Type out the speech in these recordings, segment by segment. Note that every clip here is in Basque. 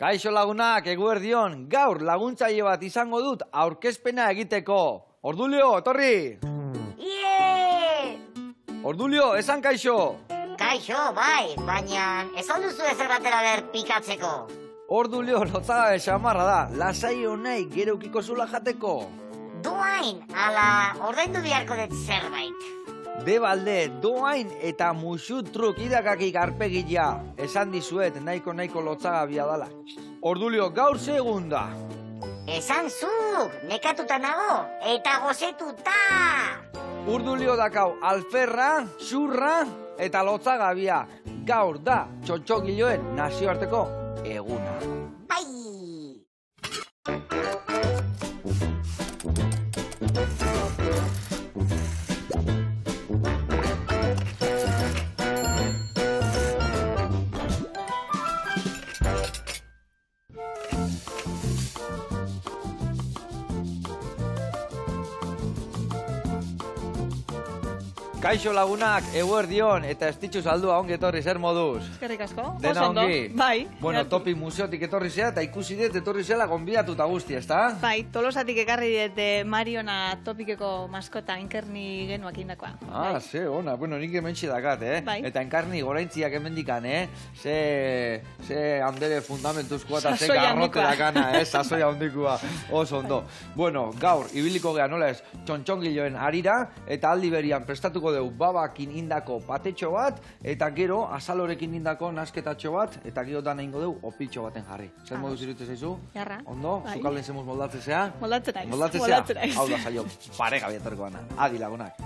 Kaixo lagunak, eguerdion, gaur laguntzaile bat izango dut aurkezpena egiteko. Ordulio, etorri! Ie! Ordulio, esan kaixo! Kaixo, bai, baina esan duzu ezer batera ber pikatzeko. Ordulio, lotzaga xamarra da, lasai honei gereukiko zula jateko. Duain, ala ordaindu beharko dut zerbait. Debalde, doain eta musu truk idakakik arpegila. Esan dizuet, nahiko lotzaga bia dala. Ordulio, gaur segunda. Esan zuk, nekatuta nago, eta gozetuta. Urdulio dakau, alferra, xurra eta lotzaga bia. Gaur da, txotxogiloen nazioarteko eguna. Bai! Kaixo lagunak, eguerdion eta estitxu saldua ongi etorri zer moduz. Eskerrik asko. Dena ongi. Bai. Bueno, Topi museotik etorri zea eta ikusi dut etorri zela gonbidatuta guzti, ezta? Bai, Tolosatik ekarri dut Mariona Topikeko maskota inkerni genuak indakoa. Ah, ze, ona, bueno, nik hementsi dakat, Bai. Eta enkarni goraintziak hemendikan, Ze handere fundamentuzkoa eta ze Sasoi garrote handikoa. dakana, Sasoi handikoa, oso ondo. Bueno, gaur, ibiliko gea nola ez, txontxongiloen arira, eta aldi berian prestatuko dugu babakin indako patetxo bat, eta gero azalorekin indako nasketatxo bat, eta gero dana ingo dugu opiltxo baten jarri. Zer moduz irute zaizu? Jarra. Ondo? Bai. Zukalden zemuz moldatzea? Moldatzen naiz. Moldatzea? Hau da zaio, parega bietorko gana. Adi lagunak.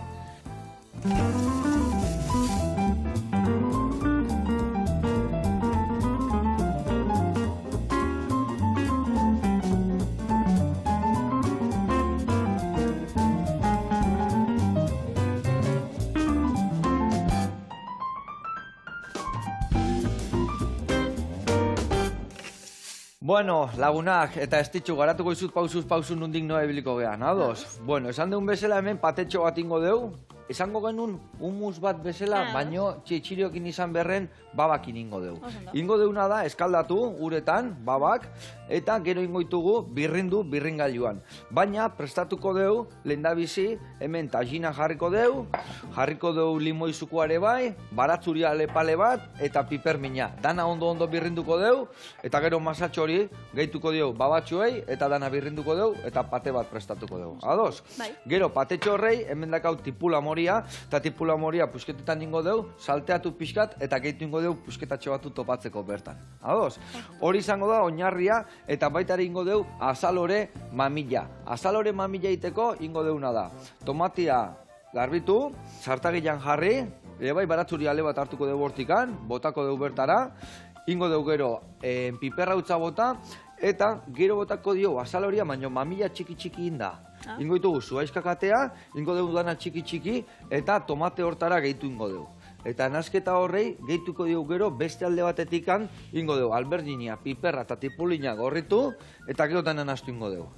Bueno, lagunak, eta estitxu garatuko izut pausuz pausu nundik noa ebiliko gehan, ados? Bueno, esan deun bezala hemen patetxo bat ingo deu, esango genuen humus bat bezala, baino txitxiriokin izan berren babakin ingo deu. Ingo deuna da, eskaldatu, uretan, babak, eta gero ingo ditugu birringailuan. Baina, prestatuko deu, lehendabizi, hemen tajina jarriko deu limoizukoare bai, baratzuria lepale bat, eta pipermina. Dana ondo birrinduko deu, eta gero masatxo hori gehituko deu babatxoei, eta dana birrinduko deu, eta pate bat prestatuko deu. Ados? Bai. Gero, patetxo horrei, hemen dakau tipula moria, eta tipula moria pusketetan ingo deu, salteatu pixkat, eta gehitu ingo deu pusketatxo batu topatzeko bertan. Ados? Hori izango da, oinarria, eta baitare ingo deu azalore mamila. Azalore mamila iteko ingo deuna da. Tomatia garbitu, sartagilan jarri, bai baratzuri ale bat hartuko deu hortikan, botako deu bertara, ingo deu gero piperra utza bota, eta gero botako dio azaloria, baino mamila txiki inda. Ingo ditugu zuaizkakatea, ingo deu dana txiki, eta tomate hortara gehitu ingo deu. Eta nasketa horrei gehituko dugu gero beste alde batetikan ingo dugu alberginia, piperra eta tipulina gorritu eta gero dana nastu ingo dugu.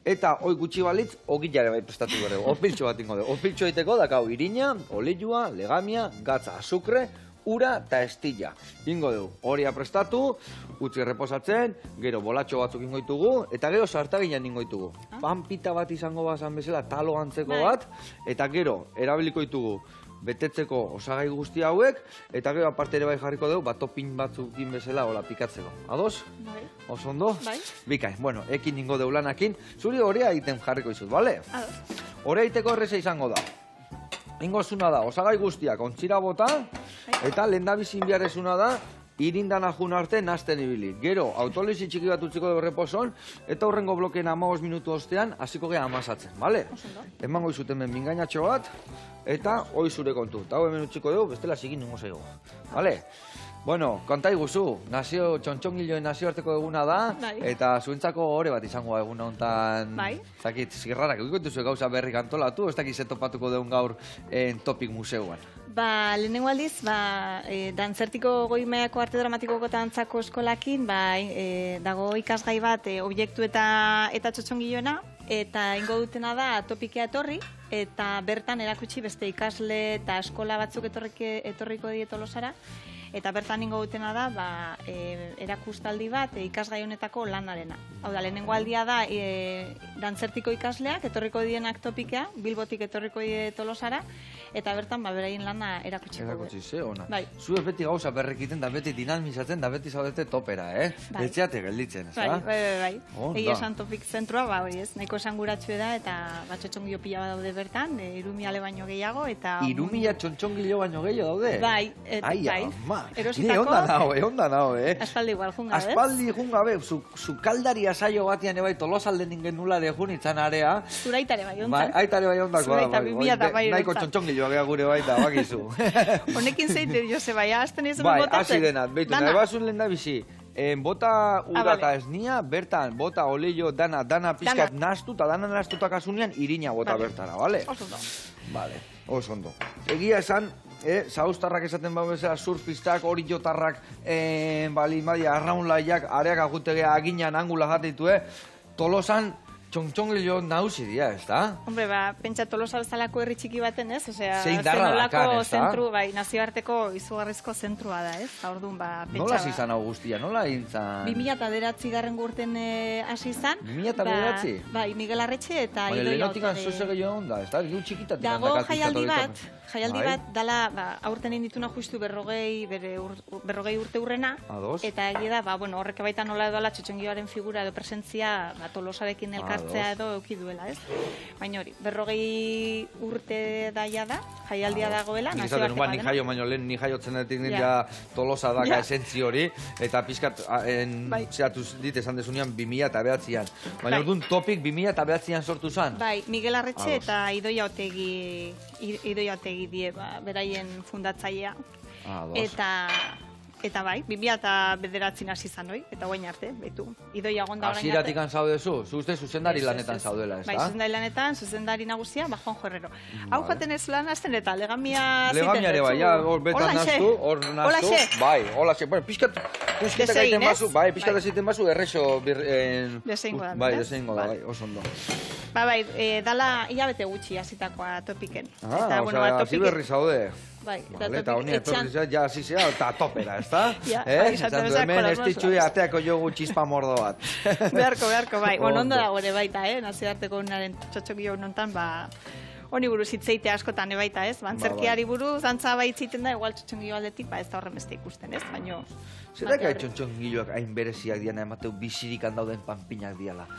Eta hoi gutxi balitz, ogillare bai prestatu dugu, opiltxo bat ingo dugu. Opiltxo egiteko dakau irina, olioa, legamia, gatza, azukre, ura eta estilla. Ingo dugu, horia prestatu, utzi reposatzen, gero bolatxo batzuk ingo ditugu, eta gero sartaginan ingo ditugu. Panpita bat izango bazan bezala, talo antzeko bat, eta gero erabiliko ditugu betetzeko osagai guzti hauek, eta gero aparte ere bai jarriko dugu, topin batzukin bezala hola pikatzeko. Ados? Bai. Oso ondo? Bai. Bikain, bueno, ekin ingo deu lanakin, zuri horea egiten jarriko izut, bale? Ados. Horea egiteko erreza izango da. Ingo zuna da, osagai guztiak ontzira bota, eta lehendabizin biharrezuna da, irindan ajun arte nazten ibili. Gero, autolizi txiki bat utziko dugu reposon, eta horrengo blokeen 15 minutu ostean, hasiko geha amasatzen, bale? Emango izut hemen mingainatxo bat, eta hoi zure kontu. Eta hau hemen utziko dugu, bestela zigin nungo zaigu. Bale? Bueno, konta iguzu, txontxongiloen nazioarteko eguna da, eta zuentzako ore bat izango eguna hontan, zakit, zirrarak, egiko duzu gauza berrik antolatu, ez dakiz topatuko deun gaur Topik museuan. Lehenengo aldiz, dantzertiko goi mailako arte dramatikoko eta dantzako eskolakin, dago ikasgai bat objektu eta txotxongiloena, eta ingo dutena da Topikea etorri, eta bertan erakutsi beste ikasle eta eskola batzuk etorriko die Tolosara, Eta bertan ingo dutena da, erakustaldi bat ikasgai honetako lanarena. Hau da, lehenengo aldia da, dantzertiko ikasleak, etorriko dienak topikea, Bilbotik etorriko die Tolosara, eta bertan, beraien lana erakutsiko. Erakutsi, ze ona. Bai. Zuez beti gauza berrekiten, da beti dinamizatzen, da beti zaudete topera, Bai. Etxeate gelditzen, ez da? Bai. Onda. Egia esan topik zentrua, hori ez, nahiko esanguratxue da, eta txotxongilo pila bat daude bertan, 3.000 baino gehiago, eta... 3.000 txontxongilo baino gehiago daude? Bai, bai. Erositako... Onda nao, Aspaldi igual junga, bez? Aspaldi junga, zukaldari asaio batian ebai Tolosalden ingen nulare jun itzan area. Zuraitare bai ontzan. Aitare bai ondako. Zuraita 2000 bai ontzan. Naiko txontxongiloa geha gure baita, bakizu. Honekin zeite, Joseba, azten ez bai, botatzen? hasi denat, behitu, nahi basun lehen da bizi. Bota ura eta esnia, bertan, bota oleio dana pizkat nastu, eta dana nastuta kasunean irina bota bertara, bale? Oso ondo. Bale, oso ondo. Egia esan, zauztarrak esaten bau bezala, surfistak, hori jotarrak, arraunlaiak, areak agutegea aginan angula jateitu, Tolosan txontxonglilo nauzi dira, ez da? Hombre, pentsa Tolosa bezalako herri txiki baten, ez? Zein darra dakan, ez da? Zentru, nazioarteko izugarrizko zentrua da, ez? Orduan, pentsa... Nola zizan hau guztia, nola hintzan? 2009 garren urten hasi izan. 2009? Bai, Miguel Arretxe eta Idoia Otegi. Lehenotikan zuze gehiago onda, ez da? Giu txikitatik dago jaialdi bat, dala, aurten indituna justu berrogei urte urrena. Ados. Eta egia da, horrek baita nola edo ala txotxongioaren figura edo presentzia Tolosarekin elkartzea edo euki duela, ez? Baina hori, 40 urte daia da, jaialdia dagoela, nazioartekoa dena. Ni jaio, baina lehen ni jaiotzen dut ja Tolosa daka esentzi hori, eta pizkat, zehatuz dit esan desunean 2009an. Baina orduan topik 2009an sortu zan. Bai, Miguel Arretxe eta Idoia Otegi die, beraien fundatzailea. Eta bai, 2009 hasi izan hori, eta guain arte, behitu. Idoia gonda orain arte. Hasieratik zaudezu? Zuzte zuzendari lanetan zaudela, ez da? Bai, zuzendari lanetan, zuzendari nagusia, Juan Herrero. Hau jaten ez lan azten eta legamia ziten. Legamiare bai, hor betan naztu, bai, holaxe. Bueno, pizkat gaiten bazu, bai, pizkat eziten bazu, errexo... Deseingo da. Bai, deseingo da, bai, oso ondo. Bai, dala hilabete gutxi hasitakoa topiken. Osea, ziberri zaude. Bai, eta honi etorrizea, ja hasi zea, eta topera, ez da? Esan du hemen ez ditxui ateako jogu txispa mordo bat. Beharko, bai. Ondo da gore baita, nazioarteko unaren txotxokio nontan, honi buruz hitzeite askotan baita, ez? Antzerkiari buruz, antza baitziten da, igual txotxongio aldetik, ez da horren beste ikusten, ez? Baina... Zerak txotxongioak hain bereziak diana emateu bizirikan dauden panpinak diala?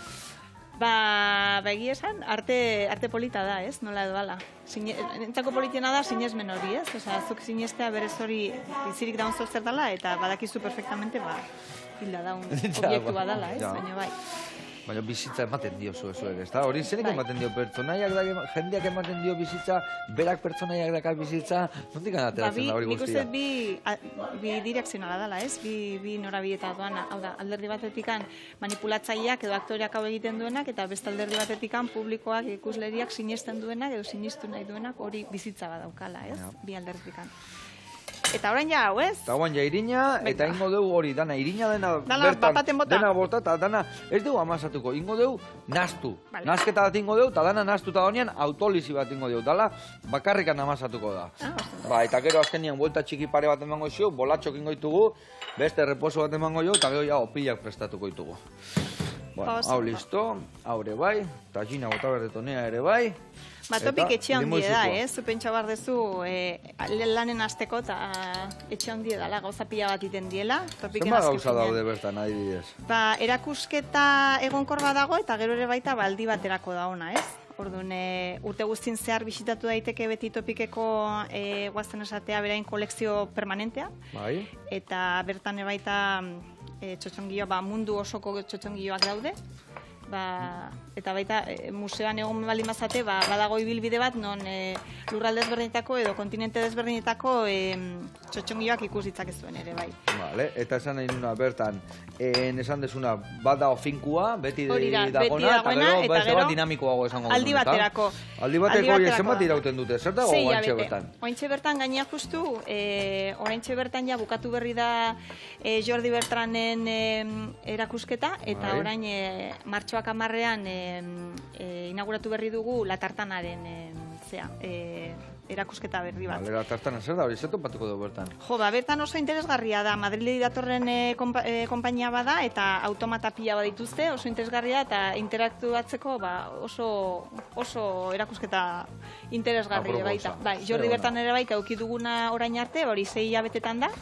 Egia esan, arte polita da, ez? Nola edo ala. Entzako politiena da, sinesmen hori, ez? Osa, zuk sinestea berez hori bizirik daun zer dala, eta badakizu perfectamente, hilda daun obiektua dala, ez? Baina bai. Baina bizitza ematen dio zuek, ez da? Hori zenek ematen dio pertsonaiak da, jendeak ematen dio bizitza, berak pertsonaiak daka bizitza, nondik ateratzen da hori guztia? Nik uste bi direkzionala dala, ez? Bi norabieta doana, hau da, alderdi batetikan manipulatzaileak edo aktoreak hau egiten duenak, eta beste alderdi batetikan publikoak, ikusleriak sinesten duenak edo sinistu nahi duenak hori bizitza badaukala, ez? Bi alderdetikan. Eta orain ja hau, ez? Eta orain ja irina, eta ingo dugu hori, dana irina dena bertan, dena bota, eta dana ez dugu amazatuko, ingo dugu nastu. Nasketa bat ingo dugu, eta dana nastuta donean autolizi bat ingo dugu, dala bakarrikan amazatuko da. Eta gero azkenian buelta txiki pare bat emango zio, bolatxok ingo ditugu, beste reposo bat emango jo, eta gero ja opilak prestatuko ditugu. Hau listo, haure bai, eta gina bota berdetonea ere bai. Topik etxe handie da, zu pentsa bar dezu lanen azteko eta etxe handie dela, gauza pila bat iten diela. Zenba gauza daude bertan, adibidez? Erakusketa egonkor bat dago eta gero ere baita aldi baterako da ona, ez? Orduan, urte guztin zehar bisitatu daiteke beti topikeko guazten esatea berain kolekzio permanentea. Eta bertan baita txotxongioa, mundu osoko txotxongioak daude. Eta baita museoan egon baldin bazate, badago ibilbide bat non lurralde ezberdinetako edo kontinente ezberdinetako txotxongioak ikus ditzakezuen ere, bai. Eta esan nahi nuna bertan, esan desuna, bat da ofinkua, beti dagona, eta gero dinamikoago esango dut. Aldi baterako. Aldi baterako, zenbat irauten dute, zer dago oaintxe bertan? Oaintxe bertan gaina justu, oraintxe bertan ja bukatu berri da Jordi Bertranen erakusketa, eta orain martxoak 10ean inauguratu berri dugu La Tartanaren erakusketa berri bat. Balera tartan zer da hori, zer topatuko dugu bertan? Jo, bertan oso interesgarria da, Madriledi datorren konpainia bada, eta automata pila bat dituzte, oso interesgarria, eta interaktuatzeko oso erakusketa interesgarri baita. Bai, Jordi bertan ere baita auki duguna orain arte, hori 6 hilabetetan da,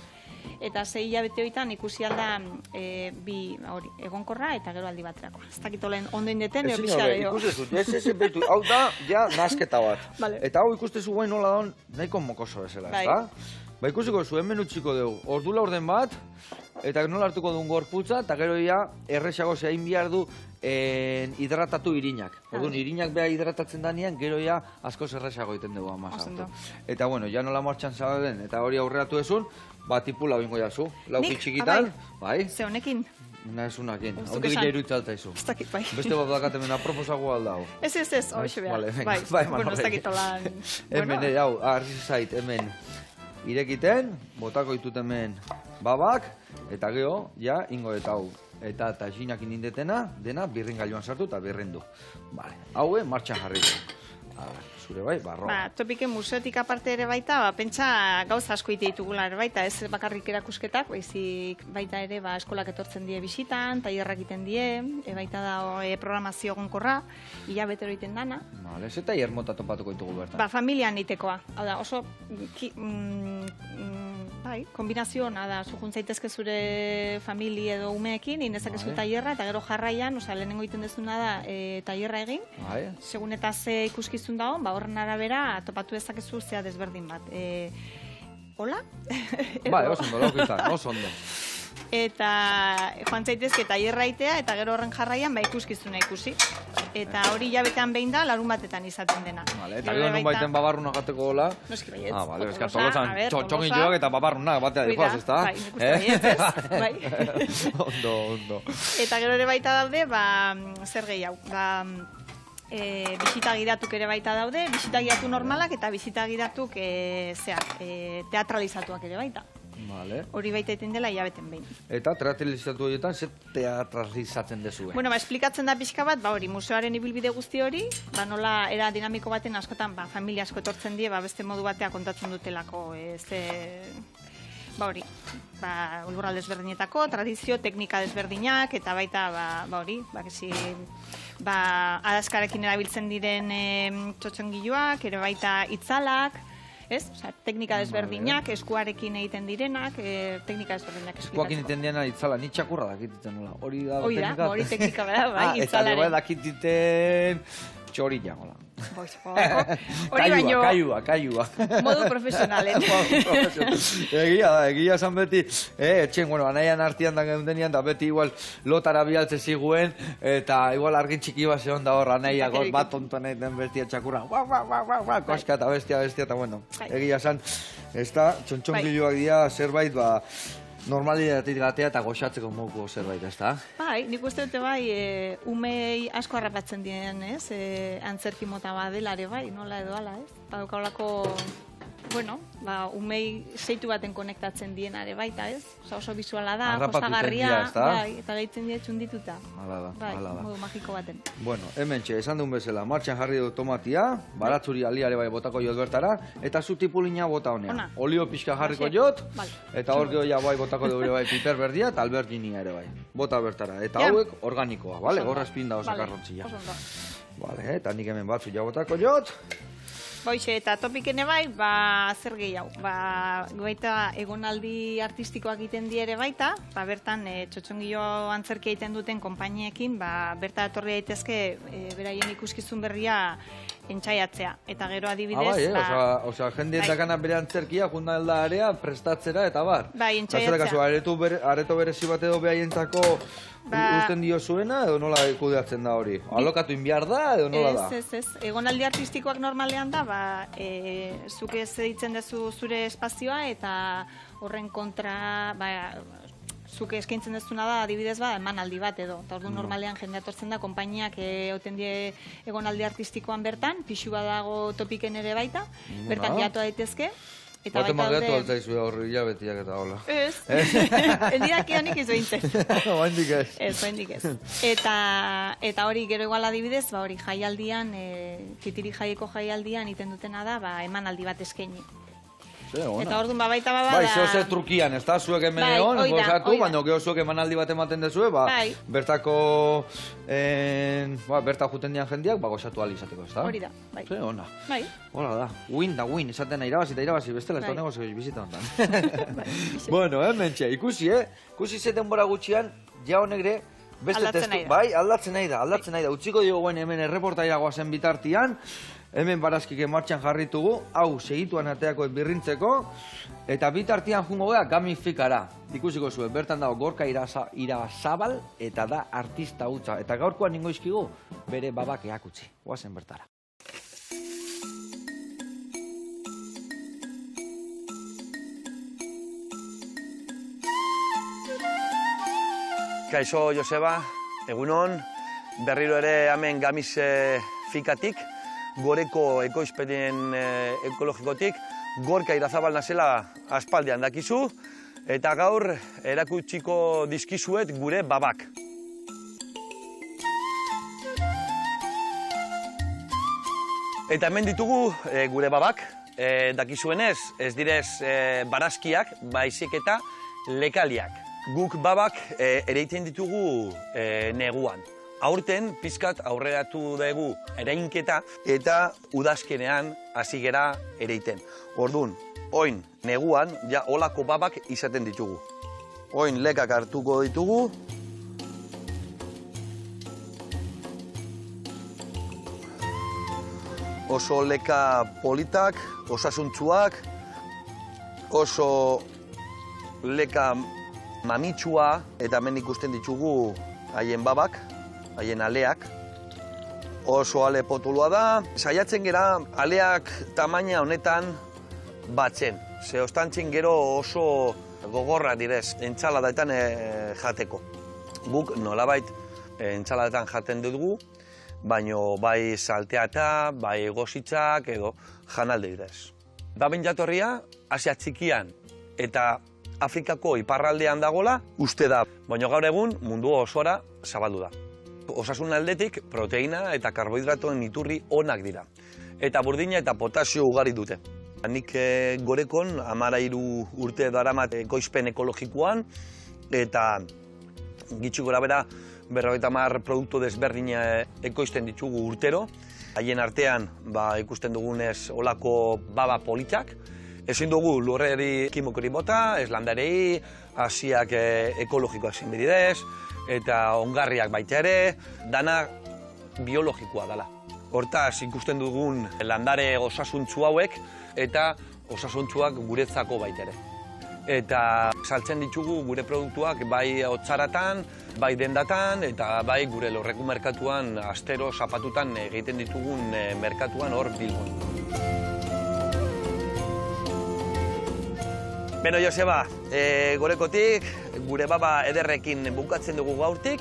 eta 6 hilabete hoitan ikusi alda bi egonkorra eta gero aldi baterako. Ez dakit olen ondo indeten, eo pixka gehiago. Ikustezu, ez betu, hau da, ja, nasketa bat. Vale. Eta hau ikustezu guain nola daun, nahiko mokoso esela, ez da? Ba, ikusiko zu, hemen utziko dugu, ordula orden bat, eta nola hartuko duen gorputza, eta gero ia, erresago zehain behar du hidratatu irinak. Orduan, irinak beha hidratatzen danean, gero ia asko erresago egiten dugu amazatu. Eta, bueno, ja nola martxan zauden, eta hori aurreratu ezun, ba, tipula bingo jazu. Lauki txikitan, bai? Ze honekin? Nahezunakin. Haundi gila iruitzalta izu. Ez dakit, bai. Beste bat dakatemen aproposago aldau. Ez, hoxe behar. Bai, bueno, ez dakit olan... Hemen, hau, argi zait, hemen irekiten, botako ditut hemen babak, eta geho, ja, ingo eta hau. Eta taxinakin indetena, dena birringailuan sartu eta birrindu. Vale, haue, martxan jarri du. Zure bai, barroa. Ba, topiken museotik aparte ere baita, ba, pentsa gauza asko ite ditugula ere baita, ez bakarrik erakusketak, baizik baita ere ba, eskolak etortzen die bisitan, tailerrak egiten die, baita da programazio egonkorra, hilabetero egiten dana. Vale, ez eta hiermota topatuko ditugu bertan. Ba, familian itekoa. Hau da, oso bai, kombinazio ona da, zujunt zaitezke zure famili edo umeekin, inezakezu tailerra, eta gero jarraian, lehenengo egiten dezuna da tailerra egin, segun eta ze ikuskizun dago, ba, horren arabera topatu dezakezu zea desberdin bat. Hola? Bai, oso ondo, laukizan, oso ondo. Eta joan zaitezke tailerra itea, eta gero horren jarraian ba, ikuskizuna ikusi. Eta hori hilabetean behin da, larun batetan izaten dena. Vale, eta gero nun baiten babarruna gateko gola. Noski baietz. Vale, eska tolosan txongilloak eta babarrunak batea dikoaz, ez da? Bai, nik uste baietz, bai. Ondo. Eta gero ere baita daude, ba, zer gehiago, ba, bisita gidatuk ere baita daude, bisita gidatu normalak eta bisita gidatuk teatralizatuak ere baita. Vale. Hori baita iten dela hilabeten behin. Eta teatralizatu horietan, ze teatralizatzen dezue? Bueno, ba, esplikatzen da pixka bat, ba, hori, museoaren ibilbide guzti hori, ba, nola era dinamiko baten askotan, ba, familia asko etortzen die, ba, beste modu batea kontatzen dutelako, ba, hori, ba, lurralde desberdinetako, tradizio, teknika desberdinak, eta baita, ba, hori, ba, adaskarekin erabiltzen diren txotxongiloak, ere baita itzalak, ez? Osea, teknika desberdinak, eskuarekin egiten direnak, teknika desberdinak eskuarekin. Eskuakin egiten direnak itzala, ni txakurra dakititen nola. Hori da teknika? Hori teknika bera, bai, itzalaren. Eta dakititen txorilla, hola. Hori baino... Kaiua. Modu profesionalen. Egia esan beti, etxen, bueno, anaian artian da geundenian, da beti igual lotara bialtze ziguen, eta igual argin txiki bat zehon da hor, anaia bat tontoan egiten bestia txakurra, koska eta bestia, eta bueno, egia esan, ez da, txontxongiloak dira zerbait, ba, normalitatetik gatea eta goxatzeko moduko zerbait, ez da? Bai, nik uste dute bai, umei asko harrapatzen diren, ez? Antzerki mota badela ere bai, nola edo ala, ez? Badaukaulako, bueno, ba, umei zeitu baten konektatzen diena ere baita, ez? Oso visuala da, jostagarria, bai, eta gehitzen die txundituta. Hala da, bai, modu magiko baten. Bueno, hemen txe, esan duen bezala, martxan jarri du tomatia, baratzuri aliare bai botako jot bertara, eta zu tipulina bota honean. Olio pixka jarriko jot, eta hor geho ja bai botako dugu bai piper berdia, eta alberginia ere bai. Bota bertara, eta hauek organikoa, bale? Gorra espinda osakarrontzia. Vale, eta nik hemen batzu ja botako jot. Boixe, eta topikene bai, ba, zer gehiago. Ba, baita egonaldi artistikoak egiten diere baita, ba, bertan txotxongilo antzerkia egiten duten konpainiekin, ba, berta etorri daitezke beraien ikuskizun berria entxaiatzea. Eta gero adibidez... Osea, jende dakana bere antzerkia, junda helda area, prestatzera, eta bar. Bai, entxaiatzea. Areto berezi bat edo behaientzako usten dio zuena, edo nola kudeatzen da hori? Alokatu inbiar da, edo nola da? Ez. Egonaldi artistikoak normalean da, ba, zuk ez ditzen dezu zure espazioa, eta horren kontra, ba, zuk eskaintzen dezuna da, adibidez, ba, emanaldi bat edo. Eta ordu normalean jendea etortzen da, konpainiak egoten die egonaldi artistikoan bertan, pixu badago topiken ere baita, bertan jatu daitezke. Eta Bate baita mageatu daude... altzaizu horri hilabetiak eta hola. Ez, endiraki honik ez behintzen. Oaindik ez. Ez, oraindik ez. Eta hori gero igual adibidez, ba hori jaialdian, titiri jaieko jaialdian iten dutena da, ba emanaldi bat eskaini. Eta orduan baita Bai, zeo trukian, ez da, zuek hemen Bai, egon, hoi da, gozatu, hoi da. baina geho zuek emanaldi bat ematen dezue, ba, Bai. bertako, berta juten dian jendiak, ba, gozatu alizateko, ez da? Hori da, bai. Ze, ona. Bai. Hola da, win da win, esaten irabazi eta irabazi, bestela ez da Bai. negozio bizita honetan. Bueno, mentxe, ikusi ze denbora gutxian, ja honegre, beste Aldatzen testu, nahi da. bai, aldatzen nahi da. Utziko diogu hemen erreportaira goazen bitartian, hemen barazkike martxan jarritugu, hau segituan ateako birrintzeko, eta bitartian jungo gara gamifikara. Ikusiko zuen, bertan dago Gorka Irasabal eta da artista hutsa. Eta gaurkoan ningo izkigu, bere babak eakutzi. Goazen bertara. Kaixo Joseba, egunon, berriro ere hemen Gamis fikatik, goreko ekoizpenen ekologikotik, Gorka Irasabal nazela aspaldian dakizu, eta gaur erakutsiko dizkizuet gure babak. Eta hemen ditugu gure babak, dakizuenez, ez direz barazkiak, baizik eta lekaliak. Guk babak ereiten ditugu neguan. Aurten pizkat aurreratu dugu erainketa eta udazkenean hasi gera ereiten. Ordun, oin neguan ja olako babak izaten ditugu. Oin lekak hartuko ditugu. Oso leka politak, osasuntsuak, oso leka mamitsua, eta hemen ikusten ditugu haien babak, haien aleak. Oso ale potoloa da. Saiatzen gera aleak tamaina honetan batzen. Ze ostantzen gero oso gogorra direz, entzaladetan jateko. Guk nolabait entzaladetan jaten dugu, baino bai salteata, bai gozitzak edo janalde direz. Baben jatorria, Asia txikian eta Afrikako iparraldean dagola, uste da, baina gaur egun mundu osora zabaldu da. Osasun aldetik proteina eta karbohidratoen iturri onak dira. Eta burdina eta potasio ugari dute. Nik gorekon 13 urte daramat ekoizpen ekologikoan, eta gitxi gora bera 50 produktu desberdina ekoizten ditugu urtero. Haien artean ikusten dugunez olako baba politak. Ezin dugu lurreri kimokori bota, ez landarei, hasiak ekologikoak zinbididez, eta ongarriak baita ere, dana biologikoa dela. Hortaz ikusten dugun landare osasuntzu hauek, eta osasuntzuak guretzako baita ere. Eta saltzen ditugu gure produktuak bai hotzaratan, bai dendatan, eta bai gure lorreku merkatuan, astero zapatutan egiten ditugun merkatuan hor Bilbon. Beno, Joseba, gorekotik, gure baba ederrekin bukatzen dugu gaurtik.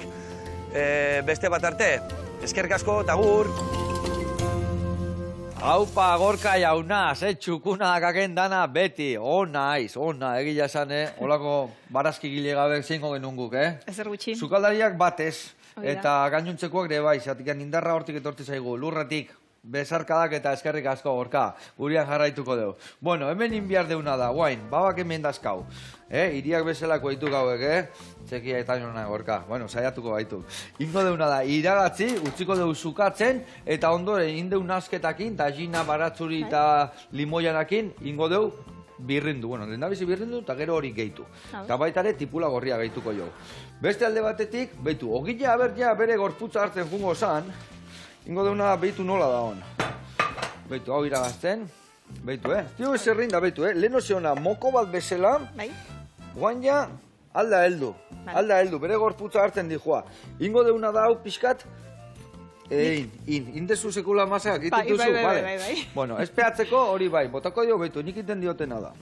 Beste bat arte, eskerrik asko eta agur! Haupa, Gorka jauna, txukuna dakaken dana beti, ona, egila esan, holako barazki gile gabe zeingo genuen guk, Ezer gutxi. Sukaldariak batez, Hori da. eta gainuntzekoak ere bai, zatikan indarra hortik etorti zaigu, lurretik, besarkadak eta eskerrik asko, Gorka, gurian jarraituko dugu. Bueno, hemen inbiar deuna da, guain, babak hemen dazkau. Iriak bezalako ditu gauek, txekia eta nona, Gorka. Bueno, saiatuko baitu. Ingo deuna da, iragatzi, utziko dugu zukatzen, eta ondoren indeun asketakin, eta gina baratzuri eta limoianakin, ingo dugu birrindu. Bueno, lehendabizi birrindu, eta gero hori gehitu. Eta baita ere, tipula gorria gehituko jo. Beste alde batetik, behitu, ogila abertia bere gorputza hartzen jungo zan, ingo deuna behitu nola da hon. Behitu, hau iragazten. Behitu, Tio zerrin da, behitu, leheno zeona moko bat bezala, Bai? guan ja, alda heldu. Alda heldu, bere gorputza hartzen dijoa. Ingo deuna da hau pixkat, indezu sekula masak, Bai, itutuzu, bai. bale? Bueno, espeatzeko hori bai, botako dio behitu, nik iten diotena da.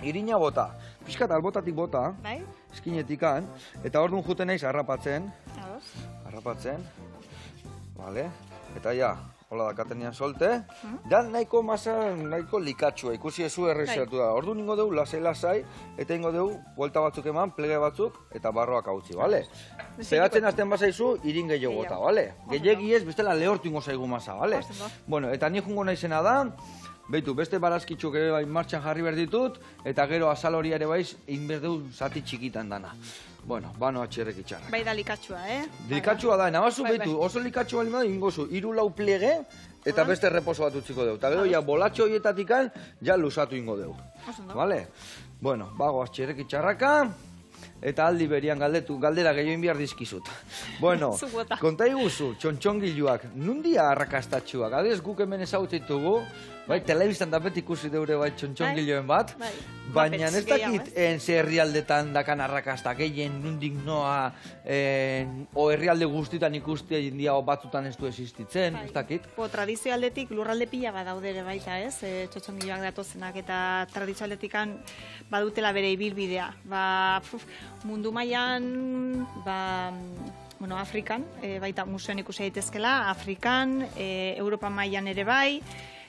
Irina bota, pixkat albotatik bota, Bai? eskinetikan, eta orduan juten naiz harrapatzen, Ados. harrapatzen, bale? Eta ja, hola dakatenian solte, da nahiko masa, nahiko likatxua, ikusi ezu errexatu da. Ordu ningo dugu lasai, eta ingo dugu, buelta batzuk eman, plege batzuk, eta barroak hautzi, bale? Pegatzen azten bazaizu, irin gehiago gota, bale? Gehiagi ez, bestela lehortu ingo zaigu masa, bale? Bueno, eta ni jungo naizena da, beitu, beste barazkitxuk ere bai martxan jarri behar ditut, eta gero azal hori ere baiz, egin behar dugu zati txikitan dana. Bueno, bano atxerrek itxarrak. Bai da likatxua, Likatxua da, nabazu beitu, oso likatxua bali bada, ingozu, 3-4 plege, eta beste reposo bat utziko dugu. Eta gero, ja, bolatxo horietatikan, ja lusatu ingo dugu. Vale? Bueno, bago atxerrek itxarraka, eta aldi berian galdera gehioin behar dizkizut. Bueno, konta iguzu, txontxongiluak, nundia arrakastatxuak? Adez guk hemen ezagutzitugu, bai, telebistan da beti ikusi deure bai txontxongiloen bat, baina ez dakit ze herrialdetan dakan arrakasta gehien nundik noa, o herrialde guztitan ikuste india batzutan ez du existitzen, ez dakit? Tradizio aldetik lurralde pila badaude ere baita, ez? Txotxongiloak datozenak eta tradizio aldetikan badutela bere ibilbidea. Mundu mailan, bueno, Afrikan, baita museoan ikusi daitezkela, Afrikan, Europa mailan ere bai.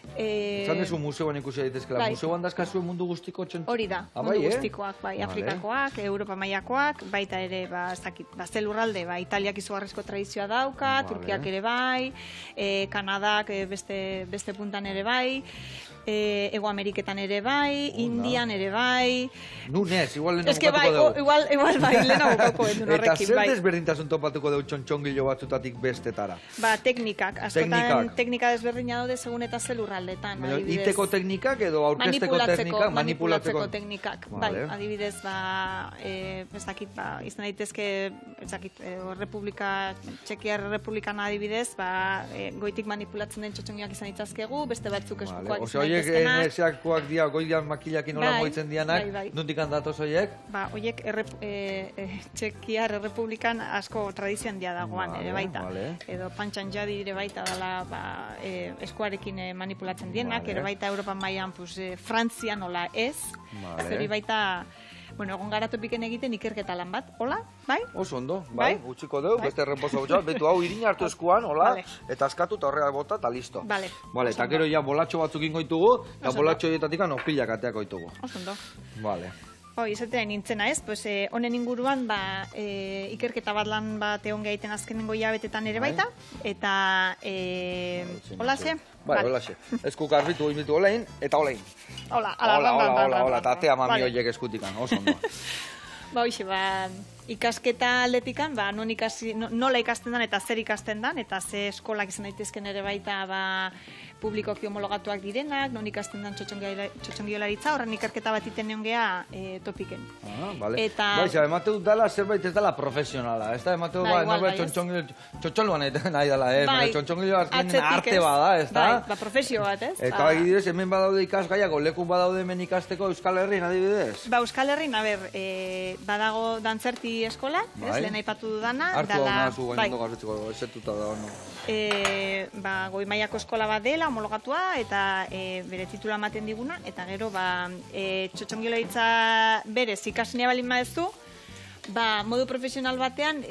Zan dezu museoan ikusi daitezkela, museoan dazkazuen mundu guztiko txontxon? Hori da, mundu guztikoak, bai, Afrikakoak, Europa mailakoak, baita ere, ez dakit, zer lurralde, Italiak izugarrizko tradizioa dauka, Turkiak ere bai, Kanadak beste puntan ere bai, Ego Ameriketan ere bai, Indian ere bai. Nunez, igual lehenago bukatuko dugu. Igual bai, lehenago bukatuko dugu horrekin, bai. Eta zer desberdintasun topatuko dugu txontxongilo batzutatik bestetara? Teknikak, askotan teknika desberdina daude segun eta ze lurraldetan. Iteko teknikak edo aurkezteko teknikak? Manipulatzeko teknikak. Bai, adibidez, ez dakit, izan daitezke, ez dakit, Txekiar Republikan adibidez, goitik manipulatzen den txotxongiak izan ditzazkegu, beste batzuk eskukoak izan daitezkenak. Eneseakoak dira, goidean makilakin nola moitzen dianak, nondik handatoz horiek? Horiek Txekiar Republikan asko tradizioan dia dagoan ere baita. Edo pantxan jadi ere baita dela eskuarekin manipulatzen dienak, ere baita Europan mailan Frantzia nola ez. Zeri baita, bueno, egon gara topiken egiten ikerketa lan bat, hola, bai? Oso ondo, bai, utxiko dugu, beste reposo gutxo, betu hau irin hartu eskuan, hola, eta askatu eta horrela bota, eta listo. Bale, eta gero ja bolatxo batzuk ingoitugu, eta bolatxo horietatik opilak ateako ditugu. Oso ondo. Bale. Izatea nintzena ez, honen inguruan ikerketa bat lan bat egon gaiten azkenengo hilabetetan ere baita, eta holaxe? Bai, holaxe. Eskuk arbitu imitu olein, eta olein. Hola, eta atea mami horiek eskutikan, oso ondo. Hoxe, ikasketa aldetikan, nola ikasten dan eta zer ikasten dan, eta ze eskolak izan daitezken ere baita publikoki homologatuak direnak, non ikasten dan txotxongiolaritza, horren ikerketa bat iten neon geha topiken. Bale. Baixa, emate dut dala zerbait ez dala profesionala, ez da emate dut txotxonluan nahi dala, txotxongilo arte bada, ez da? Bai, profesio bat, ez? Eta adibidez, hemen badaude ikasgaiako, lekun badaude hemen ikasteko Euskal Herrin, adibidez? Euskal Herrin, badago dantzerti eskola, lehen aipatu dudana. Hartu hau nazu, gainondo garritzeko, esetuta da ono. Goi mailako eskola bat dela, homologatua, eta bere titula ematen diguna, eta gero, txotxongiloitza berez ikasnea balin maezu, modu profesional batean,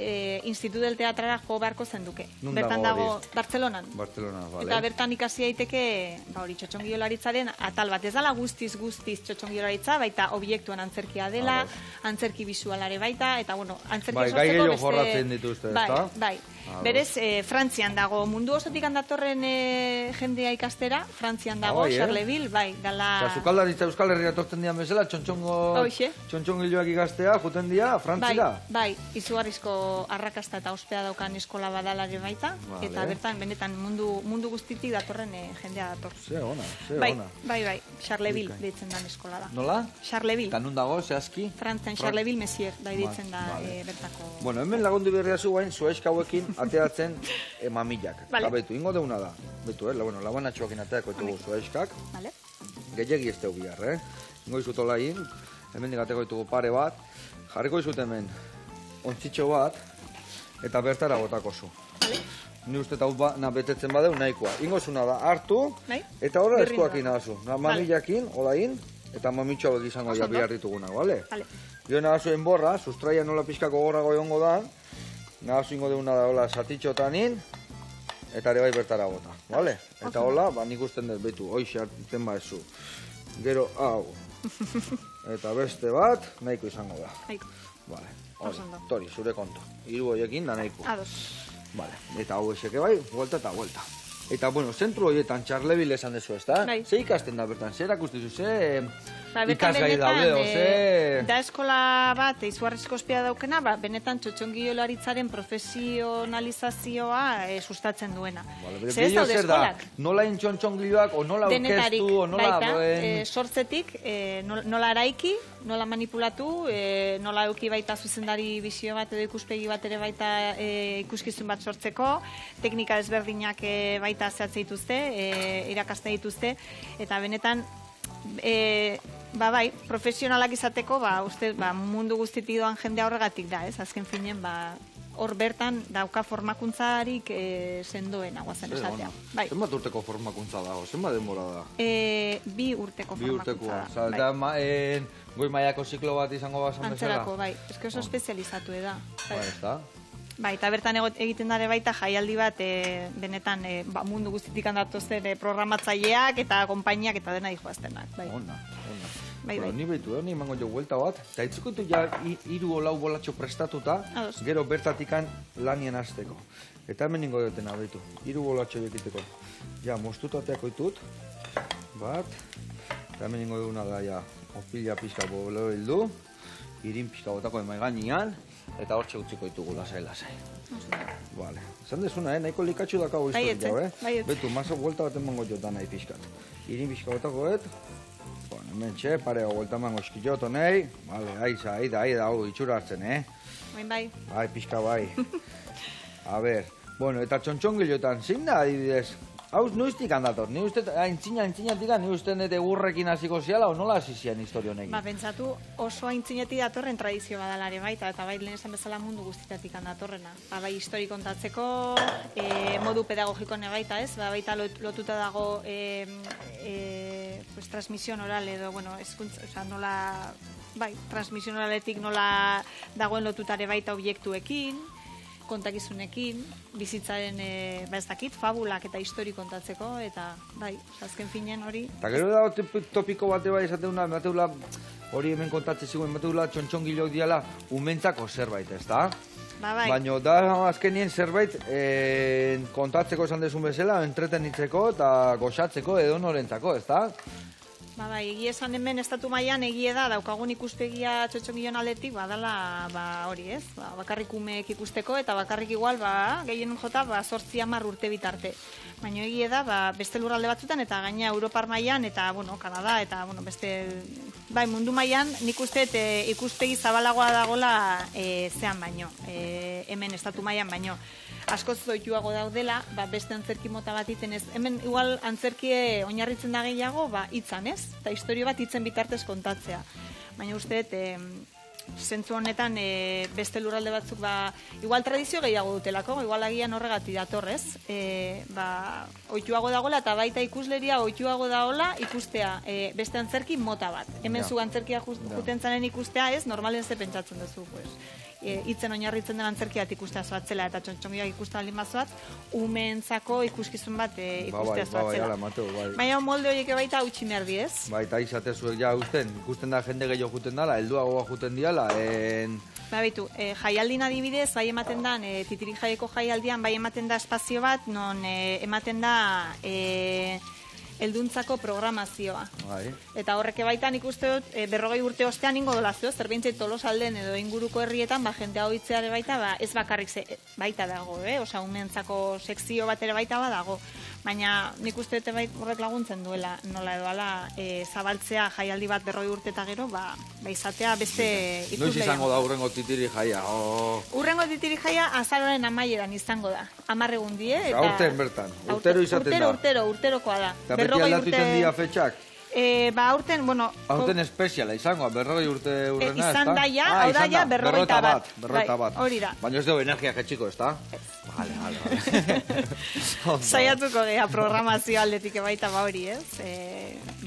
Institut del Teatrara jo beharko zenduke. Bertan dago, Bartzelonan. Vale. Eta bertan ikasi daiteke, txotxongiolaritzaren atal bat. Ez dala guztiz txotxongiolaritza, baita obiektuan antzerkia dela, antzerki bisualare baita, eta, antzerkia sortzeko beste... Gai gehiago jorratzen dituzte, ezta? Bai. Berez, Frantzian dago, mundu osotik handatorren jendea ikastera, Frantzian dago, Charleville, bai, dala... Zukaldaritza Euskal Herria tortzen dian bezala, txontxongiloak ikastea, juten dia, Frantzira? Bai, izugarrizko arrakasta eta ospea daukan eskola badalare baita, eta bertan, benetan, mundu guztitik datorren jendea dator. Ze ona. Bai, Charleville deitzen dan eskola da. Nola? Charleville. Eta nun dago, zehazki? Frantzen, Charleville Messier, deitzen da bertako... Bueno, hemen lagundu berria zu guain, zueska hauekin ateatzen mamillak. Betu, ingo deuna da. Betu, labanatxoakin ateako ditugu zueskak. Gehiagi ez tegu bihar, Ingo izut olain, hemen digateko ditugu pare bat, jarriko izut hemen ontzitxo bat, eta bertara botako zu. Ni uste eta betetzen badeu nahikoa. Ingo zuna da, hartu, eta horra eskuakin nagazu. Mamillakin, olain, eta mamitxoak izango behar ditugunak, bale? Gero nagazu enborra, sustraia nola pixkako gorrago egongo da, nagazu ingo deuna da, hola, satitxotanin, eta ere bai bertara bota, bale? Eta hola, nik usten dut, betu, hoxe hartzen baezu. Gero, hau. Eta beste bat, nahiko izango da. Nahiko. Vale, Oso ondo. Tori, zure kontu. Hiru horiekin da nahiko. Ados. Vale, eta hau eseke bai, vuelta eta vuelta. Eta, bueno, zentru horietan txarlebil esan dezu, ezta? Bai. Ze ikasten da bertan, zer akustizu, ze Ba, bertan ikasgai daude, ze... da eskola bat, izugarrizko ospea daukena, ba, benetan txotxongilolaritzaren profesionalizazioa sustatzen duena. Vale, Ze ez daude zer da, eskolak. nola intxontxongiloak, o nola Denetarik, orkestu, o nola... baita, sortzetik, nola araiki, nola manipulatu, nola eduki baita zuzendari bizio bat edo ikuspegi bat ere baita ikuskizun bat sortzeko, teknika ezberdinak baita zehatze dituzte, irakaste dituzte, eta benetan, ba bai, profesionalak izateko, ba, uste, ba, mundu guztitik doan jendea horregatik da, ez? Azken finen, ba, hor bertan dauka formakuntzarik sendoena, guazen esatea. Bai. Zenbat urteko formakuntza dago, zenbat denbora da? 2 urteko Bi formakuntza urtekoa, da. oza, eta goi mailako ziklo bat izango bazan bezala? Antzerako, bai. Ez que oso espezializatu da. Bai, ez da? Bai, eta bertan egiten dare baita jaialdi bat benetan mundu guztitik handatozen programatzaileak eta konpainiak eta dena dijoaztenak. Bai. Ona. Bai, bai. Ni behitu, ni emango jo vuelta bat, eta itziko ditu ja 3 o 4 bolatxo prestatuta, Ados. gero bertatikan lanien hasteko. Eta hemen ningo dutena, behitu, 3 bolatxo bekiteko. Ja, mostutateako ditut, bat, eta hemen ningo duguna da, ja, opila pixka bolo hildu, irin pixka botako emai gainean, eta hortxe utziko ditugu lasai. Vale. Zan desuna, nahiko likatxu dakago Bai, historia, etxe, bai, etxe. Betu, maso vuelta bat emango jo da nahi pixkat. Irin pixka botako bueno, hemen txe, pareo vuelta emango eskilot honei. Vale, ahi da, hau itxura hartzen, Bai. Bai, pixka bai. A ber, bueno, eta txontxongilotan, zein da adibidez? Hau noiztik handator, ni uste, aintzinatik, ni uste nete gurrekin hasiko ziala, o nola hasi zian historio honekin? Ba, pentsatu oso aintzinetik datorren tradizio badalare baita, eta bai lehen esan bezala mundu guztitatik datorrena. Ba, bai histori kontatzeko, modu pedagogiko baita, ez? Ba, baita lotuta dago pues, transmision oral edo, bueno, eskuntza, oza, nola, bai, transmision oraletik nola dagoen lotutare baita objektuekin, kontakizunekin, bizitzaren, ez dakit, fabulak eta histori kontatzeko, eta, bai, azken finen hori. Eta gero da topiko bate bai esateuna, bateula, hori hemen kontatzen zigun, bateula txontxongilok diala umentzako zerbait, ez da? Ba, bai. Baina da azkenien zerbait kontatzeko esan dezun bezala, entretenitzeko eta goxatzeko edo norentzako, ez da? Ba, bai, egia esan hemen estatu mailan egia da, daukagun ikuspegia txotxongilon aldetik, badala, ba, hori ez, ba, bakarrik umeek ikusteko, eta bakarrik igual, ba, gehien jota, ba, 8-10 urte bitarte. Baina egia da, ba, beste lurralde batzutan, eta gaina Europar mailan, eta, bueno, Kanada, eta, bueno, beste, bai, mundu mailan, nik uste, ikuspegi zabalagoa dagola zean baino, hemen estatu mailan baino. Askoz zoituago daudela, ba, beste antzerki mota bat iten ez. Hemen, igual, antzerkie oinarritzen da gehiago, ba, hitzan, ez? Eta historio bat hitzen bitartez kontatzea. Baina uste, zentzu honetan, beste lurralde batzuk, ba, igual tradizio gehiago dutelako, igual agian horregatik datorrez. Ba, ohituago dagoela, eta baita ikusleria ohituago dagoela ikustea beste antzerki mota bat. Hemen zu antzerkia juten zanen ikustea, ez? Normalen ze pentsatzen duzu, pues. Hitzen oinarritzen den antzerkia bat ikustea zoatzela eta txontxongiak ikustea alin bazoat, umeentzako ikuskizun bat ikustea zoatzela. Baina molde horiek baita hautsi behar di, ez? Baita izatezuek ja ikusten da jende gehiago juten dala, helduagoa juten diala, Ba, bitu, jaialdin adibidez, bai ematen da, titirik jaieko jaialdian, bai ematen da espazio bat, non ematen da helduntzako programazioa. Bai. Eta horreke baitan ikuste dut, 40 urte ostean ingo dolazio, zerbintzei Tolosalden edo inguruko herrietan, ba, jendea hoitzeare baita, ba, ez bakarrik baita dago, osa, umentzako sekzio bat ere baita badago. Baina nik uste dute horrek laguntzen duela, nola edo ala, zabaltzea jaialdi bat 40 urte eta gero, ba, izatea beste ikusleia. Noiz izango da urrengo titiri jaia? Urrengo titiri jaia azaroaren amaieran izango da. 10 egun die. Aurten bertan, urtero izaten da. Urterokoa da. Eta beti aldatuiten dira fetxak? Ba, aurten, bueno... Aurten espeziala izango, 40 urte urrena, ez da? Izan da ja, hau da ja, 41 bat. 41 bat. Hori da. Baina ez dugu energia jetxiko, ez da? Vale. Saiatuko geha programazio aldetik baita ba hori, ez?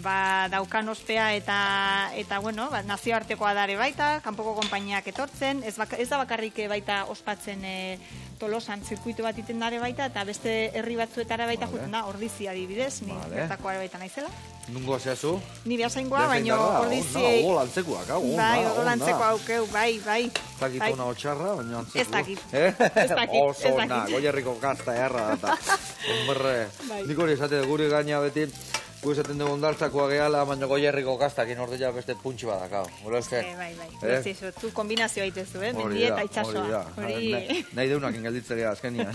daukan ospea eta bueno, nazioartekoa dare baita, kanpoko konpainiak etortzen, ez da bakarrik baita ospatzen Tolosan zirkuitu bat iten dare baita, eta beste herri batzuetara baita juten da, Ordizi adibidez, ni bertakoa baita naizela. Nungo zehazu? Ni behasaingoa, baina Ordizi... Ogo lantzekoak, hau, bai, ogo lantzeko aukeu, bai. Zakit ona otxarra, baina antzeku. Ez dakit. Oso ona, Goierriko kasta erra data. Hombre, nik hori esate gure gaina beti, gu esaten dugu ondartzakoa gehala, baina Goierriko kastakin ordea beste puntxi badakau. Bai. Tu kombinazioa itezu, mendi eta itxasoa. Nahi deunak ingelditzea azkenian.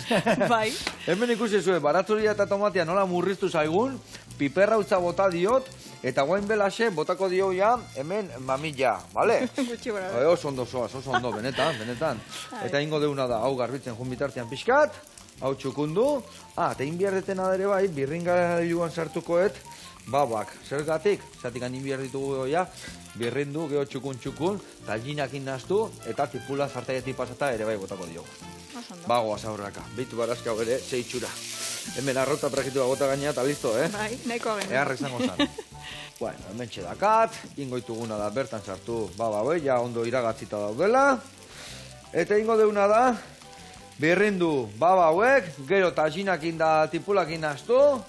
Bai. Hemen ikusi zuen, baratzuria eta tomatia nola murriztu zaigun, piperra utza bota diot, eta guain belaxe botako dio ja, hemen mamilla, bale? Gutxi gora. Oso ondo zoaz, oso ondo, benetan. Eta ingo deuna da, hau garbitzen jun bitartean pixkat, hau txukundu, eta inbiardetena dere bai, birringa joan sartukoet, babak, zergatik, zatik handin behar ditugu ja, birrindu, geho txukun, tallinak indaztu, eta tipula zartaietik pasata ere bai botako diogu. Bagoaz aurraka, behitu barazka bere, zeitxura. Hemen arrota prakitu bota gainea eta listo, Bai, nahikoa gena. Eharrek zango zan. Bueno, hemen txedakat, ingoituguna da bertan sartu, ja ondo iragatzita daudela. Eta ingo deuna da, birrindu baba hauek, gero taginakin da tipulakin naztu,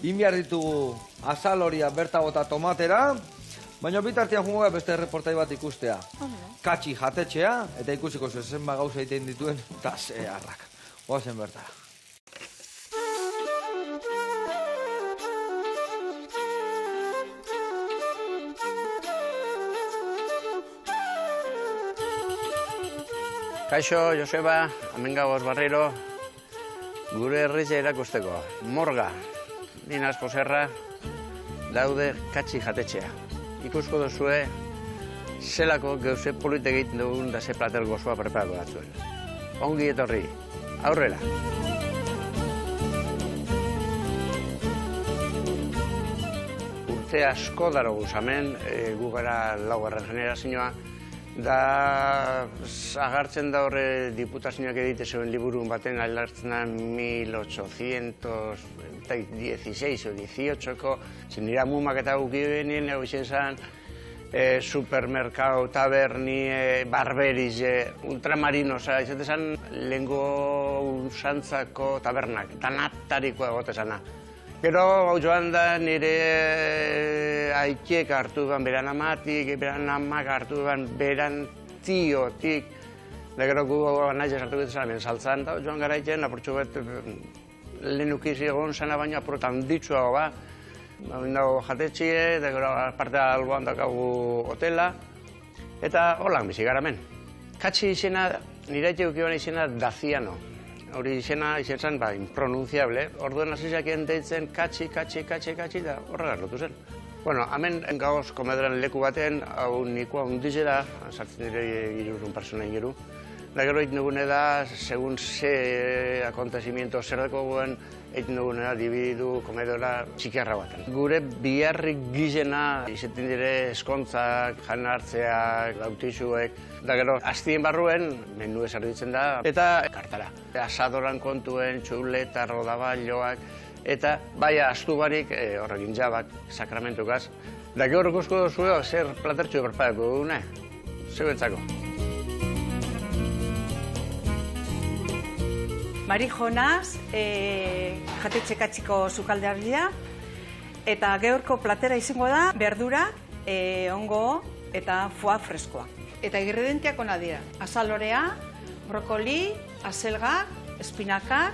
inbiar ditugu azaloria berta bota tomatera, baina bitartean jungo beste reportai bat ikustea. Katxi jatetxea, eta ikusiko zuzen gauza egiten dituen, eta zeharrak. Oazen bertara. Kaixo, Joseba, hemen gagoz barriro, gure herritza erakusteko. Morga, Dinas Poserra, daude katxi jatetxea. Ikusko duzue, zelako gauze polite egiten dugun da ze plater gozoa preparatu datzuen. Ongi etorri, aurrera! Urte asko daro guzamen, gu gara laugarren generazioa, da agartzen da horre diputazioak edite zuen liburun baten alartzen da 1816 o 18ko, zen nira mumak eta guki benien, hau izen zan, supermerkau, taberni, barberiz, ultramarino, izate zan lehengo usantzako tabernak, danatariko egote zana. Gero, hau joan da, nire aitek hartu ban beran amatik, beran amak hartu ban beran tiotik. Da gero gu nahi sartu betezen hemen saltzan, da joan gara iten, apurtxu bet lehen ukizi egon zena baina apurotan ditzuago ba. Dago jatetxie, da gero parte alboan dakagu hotela. Eta holan bizi gara hemen. Katxi izena, nire aitek ukiban izena Daziano. Hori izena zen impronunciable, orduen hasiak deitzen katxi, da horrela lotu zen. Bueno, hemen gagoz komedran leku baten, hau nikoa undizera, sartzen dire 300 persona ingeru. Da gero egin dugune da, segun ze akontezimiento zer dako guen, egin dugune da, dibidu, komedora, txikiarra baten. Gure biharrik gizena, izaten dire eskontzak, jan hartzeak, lautizuek, da gero, hastien barruen, menu ezarditzen da, eta kartara. Asadoran kontuen, txuleta, rodaballoak, eta bai astu barik horrekin jabak, sakramentukaz. Da gero ikusko duzue, zer platertxu berpadako dugune, zeuentzako. Mari Jonas, jatetxe katxiko sukaldeardia, eta gaurko platera izango da, berdura, ongo eta foie freskoa. Eta ingredienteak ona dira, azalorea, brokoli, azelgak, espinakak,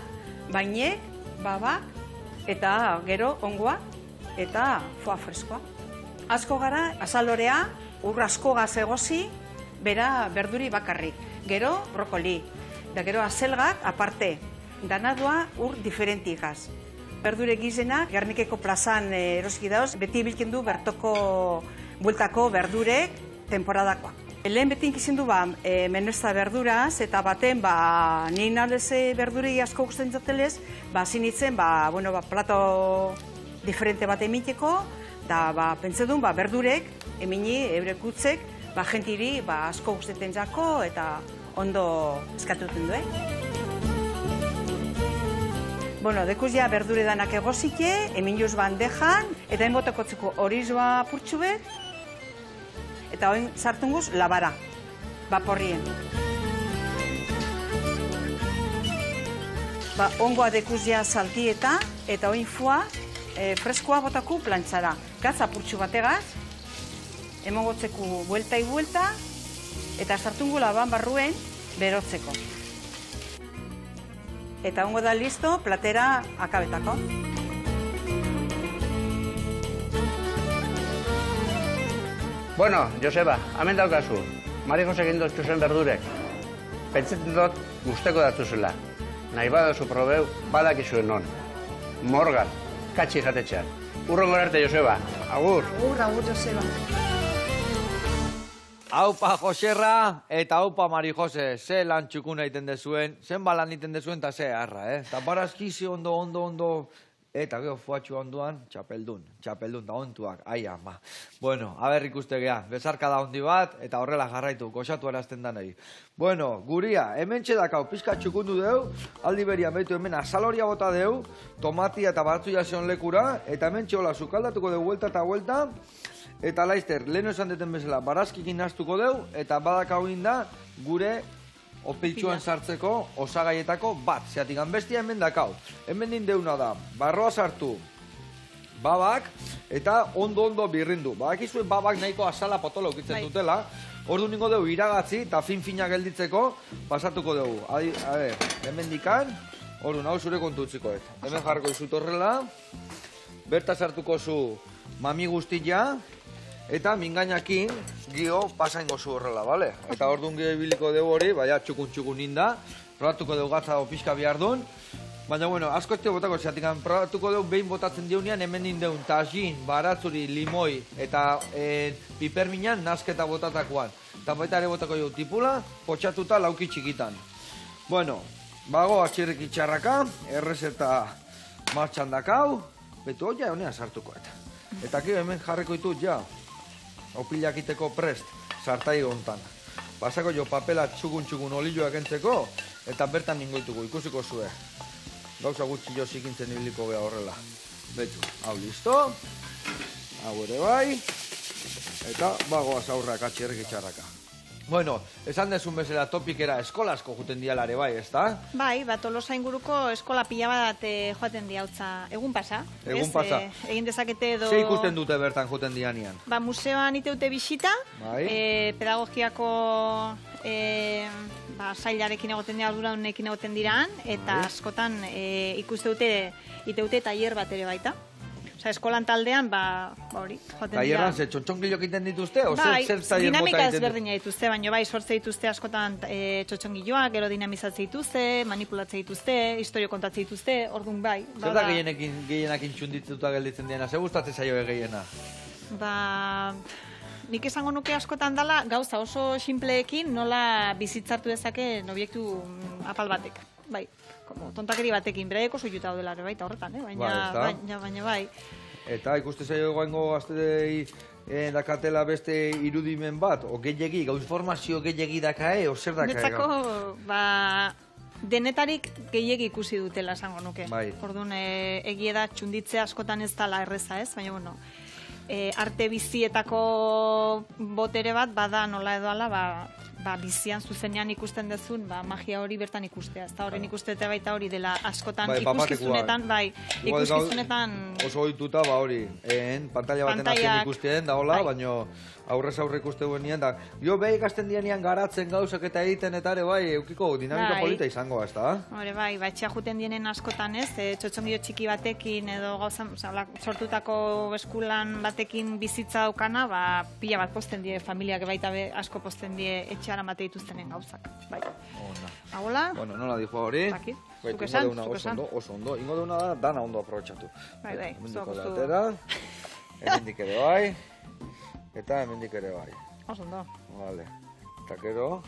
bainek, babak, eta gero ongoa eta foie freskoa. Asko gara, azalorea, ur asko gazegozi, bera berduri bakarrik. Gero brokoli. Da gero azelgak, aparte, danadua ur diferentigaz. Berdure gizena, Gernikeko plazan eroski dauz, beti bilken du bertoko bueltako berdurek temporadakoa. Lehen beti inkizien du menesta berduraz, eta baten, nien aldeze berdurei asko gusten zatelez, zinitzen, plato diferente bat emiteko, da pentsa duen, berdurek, emini, eurekutzek, jentiri asko guztetan jako, eta ondo eskatuten du, Bueno, dekuz ja berdure danak egozike, hemin juz bandejan, eta hain botakotzeko horizoa purtsu bet, eta oin sartunguz labara, baporrien. Ongoa dekuzia saltieta, eta oin fua freskoa botaku plantxara. Gatz apurtxu bategaz, emongotzeko buelta i buelta, eta sartungu laban barruen berotzeko. Eta ongo da listo, platera akabetako. Bueno, Joseba, hemen daukazu. Mari Jose egin doztuzen berdurek. Pentsetzen dut gusteko datuzela. Nahi badozu probeu, badakizuen non. Morgan, katxi jatetxean. Urrongor arte, Joseba. Agur. Agur, Joseba. Aupa Joserra eta aupa Mari Jose, ze lan txukuna egiten dezuen, zen balan egiten dezuen eta ze harra, Eta barazkizi ondo, eta gero fuatxua onduan, txapeldun, da ontuak, ai ama. Bueno, haber ikuste geha, bezarka da ondi bat, eta horrela jarraitu, goxatu erazten da nahi. Bueno, guria, hemen txedakau, pizka txukundu deu, aldi berian behitu hemen azaloria bota deu, tomatia eta batzu jaseon lekura, eta hemen txola sukaldatuko deu vuelta eta vuelta, eta laizter, leheno esan deten bezala, barazkikin naztuko deu, eta badakau da gure opiltxuan sartzeko osagaietako bat. Zeatik, bestia hemen dakau. Hemen din deuna da, barroa sartu, babak, eta ondo birrindu. Badakizue babak nahiko azala potolo ukitzen dutela, ordu ningo deu iragatzi, eta fin-fina gelditzeko, pasatuko dugu. Hemen dikan, ordu hau zure kontutziko. Hemen jarriko izut horrela, berta sartuko zu mami guztia, eta mingainakin gio pasaingo zu horrela, bale? Eta orduan gio biliko dugu hori, baina txukun inda, probatuko dugu gatza pixka bihar duen, baina, bueno, asko ez botako zeatik, probatuko dugu behin botatzen diunean, hemen nindeun tajin, baratzuri, limoi, eta piperminan nazketa botatakoan. Eta baita ere botako dugu tipula, potxatuta lauki txikitan. Bueno, bago atxirrik itxarraka, errezeta martxan dakau, betu hori honean sartuko eta. Eta kio hemen jarriko ditut, ja, opilakiteko prest, sartai hontan. Pasako jo papela txukun olioak entzeko, eta bertan ningoituko, ikusiko zue. Gauza gutxi jo zikintzen ibiliko beha horrela. Betu, hau listo, hau ere bai, eta bagoaz aurrak atxerrik itxarraka. Bueno, esan dezun bezala topikera eskolasko juten dialare bai, ezta? Bai, Tolosa inguruko eskola pila bat joaten diautza. Egun pasa. Egun pasa. Egin dezakete edo... Ze ikusten dute bertan juten dianian? Museoan iteute bisita, pedagogiako sailarekin egoten dira, arduradunekin egoten diraan, eta askotan ikuste dute iteute tailer bat ere baita. Eskolan taldean, hori, joaten dira. Taierran, ze txotxongilok iten dituzte? Bai, dinamika ezberdina dituzte, baina bai, sortze dituzte askotan txotxongiloak, gero dinamizatze dituzte, manipulatze dituzte, historio kontatze dituzte, orduan bai. Zer da gehienak intxundituta gelditzen diena? Zer gustatzen zaio gehiena? Nik esango nuke askotan dela, gauza oso sinpleekin nola bizitzartu dezake obiektu apal batek. Bai, tontakeri batekin, beraieko soiuta daudela ere baita horretan, baina bai. Eta ikuste zaio egoango gaztei dakatela beste irudimen bat, o gehiagi, informazio gehiagi dakae, o zer dakae? Netzako, denetarik gehiagi ikusi dutela esango nuke. Orduan, egie da txunditzea askotan ez dela erreza ez, baina bueno, arte bizietako botere bat, bada nola edo ala, bizian zuzenean ikusten dezun, magia hori bertan ikustea. Ez da horren ikustete baita hori dela askotan ikuskizunetan, ikuskizunetan... Oso ohituta, hori, pantalla baten azien ikustien, da hola, baina aurrez aurre ikuste guenean, da, jo behi ikasten dianean garatzen gauzak eta egiten eta ere, eukiko dinamika polita izango, ez da? Hore, etxea juten dienen askotan ez, txotxongio txiki batekin edo gauza, sortutako eskulan batekin bizitza daukana, pila bat posten die, familiak baita asko posten die etxeara mate dituztenen gauzak. Hola? Bueno, nola dijo hori? Zuk esan. Oso ondo. Ingo deuna da, dana ondo aprobetxatu. Zuak ustu. Hemendik ere bai. Eta hemendik ere bai. Oso ondo. Vale. Eta gero,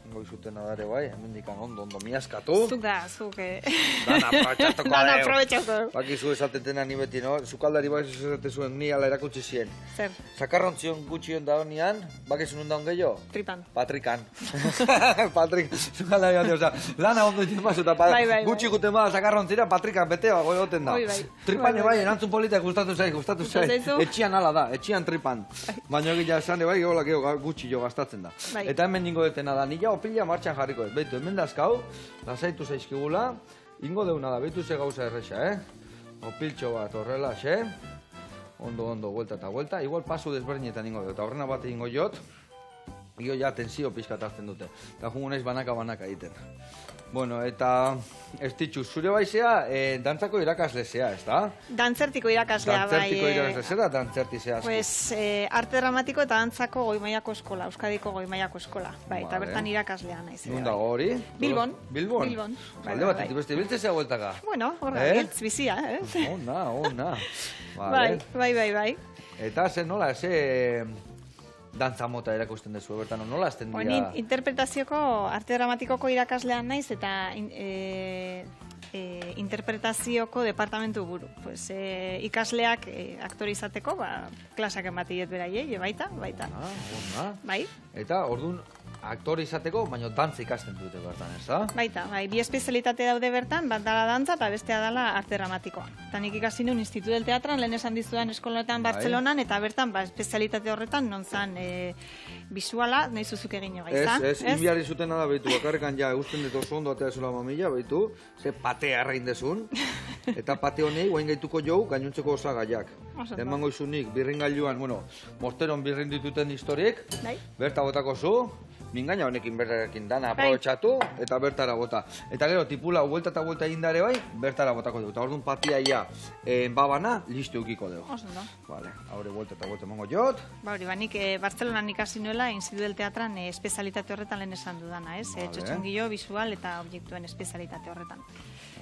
ingo izuten adare bai, hemendikan ondo miazkatu. Zuk da, zuk. Dana aprobetxatuko Dana adeu. aprobetxatuko. Bakizu esatetena ni beti, no? Zukaldari bakizu esate zuen, ni ala erakutsi zien. Zer, Zakarrontzion gutxion da honian, bakizu nun daun gehiago? tripan. Patrikan. Patrik, zukaldari bat, oza, lana ondo iten mazu, eta Bai. gutxi guten bada zakarrontzira, Patrikan betea gogoten da. Hoi bai. Tripan Bai. erantzun politak gustatu zaiz. zaizu? Etxian ala da, etxian tripan. Baina egila esan, bai, gutxi jo gastatzen da. Bai. Eta hemen ningo detena da, nila opila martxan jarriko ez. Beitu, hemen dazkau, lasaitu zaizkigula, ingo deuna da, beitu ze gauza erresa, Opiltxo bat horrela, ondo, vuelta eta vuelta. Igual pasu desberdinetan ingo dut, eta horrena bat ingo jot, gio ja tensio pixkat hartzen dute. Eta jungo naiz banaka egiten. Bueno, eta ez ditxu, zure baizea, dantzako irakaslezea, ez da? Dantzertiko irakaslea, bai. Dantzertiko irakaslezea da dantzerti zehazki. Pues, arte dramatiko eta dantzako goi-mailako eskola, Euskadiko goi-mailako eskola. Bai, eta Vale. bertan irakaslea naiz. ere, Nun bai. dago hori? Bilbon. Bilbon? Bilbon. Alde Bai, batetik beste biltze zea bueltaka. Bueno, horra, giltz bizia, Ona. Bai. Eta ze nola, ze dantza mota erakusten dezu, bertan nola azten Ni dira? interpretazioko, arte dramatikoko irakaslean naiz eta interpretazioko departamentu buru. Pues, ikasleak aktore izateko, klasak ematiet beraiei, baita. Ona. Bai, Eta, orduan, aktore izateko, baina dantza ikasten dute bertan, ez da? baita, bai. Bi espezialitate daude bertan, bat dala dantza eta bestea dala arte dramatikoa. Eta nik ikasi nuen Instituto del Teatran, lehen esan dizudan eskolonetan Bai. Bartzelonan, eta bertan, espezialitate horretan, non zan bisuala, nahi zuzuk egin jo gaitza. Ez, inbiari zutena da, behitu, bakarrekan ja, egusten dut oso ondo atea zula mamila, behitu, ze patea arrein dezun, eta pate honei, guain gaituko jou, gainuntzeko osagaiak. Oso ondo. Emango izunik, birringailuan, mosteron birrin dituten historiek, Bai. berta botako zu, mingaina honekin berrekin dana Bai. aprobetxatu, eta bertara bota. Eta gero, tipula, vuelta eta vuelta egindare bai, bertara botako dugu. Eta orduan patia ia, babana, listu eukiko dugu. Oso ondo. Vale, haure vuelta eta vuelta emango jot. Ba hori, nik Bartzelonan ikasi nuela Instituto del Teatran espezialitate horretan lehen esan dudana, ez? Vale. Txotxongilo, visual eta objektuen espezialitate horretan.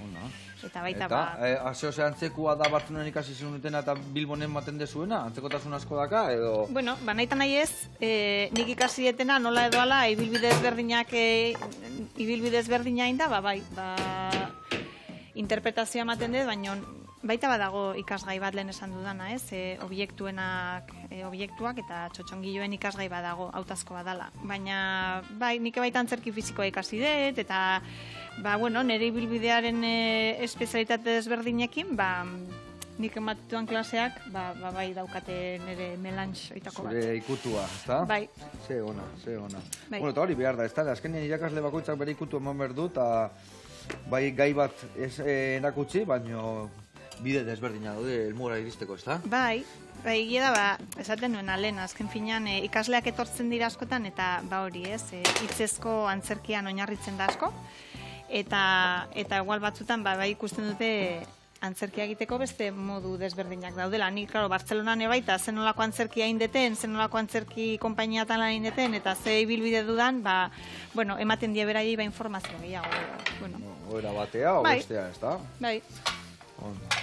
Ona. Eta baita, Eta, zehose antzekua da Bartzelonan ikasi zenutena eta Bilbonen maten dezuena? Antzekotasun asko daka, edo... Bueno, nahi nahi ez, nik ikasi etena nola edo ala, ibilbide ezberdina inda, interpretazioa ematen dut, baina baita badago ikasgai bat lehen esan dudana, ez? Objektuak eta txotxongiloen ikasgai badago, hautazko badala. Baina, nik baita antzerki fisikoa ikasi dut, eta, nire ibilbidearen espezialitate desberdinekin, nik ematituan klaseak, bai daukate nire melanx oitako bat. Zure ikutua, ezta? Bai. Ze ona. Bai. Bueno, eta hori behar da, ezta? Azkenean irakasle bakoitzak bere ikutu eman behar du, eta bai gai bat ez erakutsi, baino bide desberdina daude helmugara iristeko, ezta? Bai, egia da, esaten nuen lehen, azken finean ikasleak etortzen dira askotan, eta hori ez, hitzezko antzerkian oinarritzen da asko, eta igual batzutan bai ikusten dute antzerkia egiteko beste modu desberdinak daudela. Nik, claro, Bartzelonan baita, zenolako antzerkia indeten, zenolako antzerki konpainiatan lan indeten, eta ze ibilbide dudan, ematen die beraiei informazio gehiago. Oera batea, o Bai. bestea, ezta? Bai,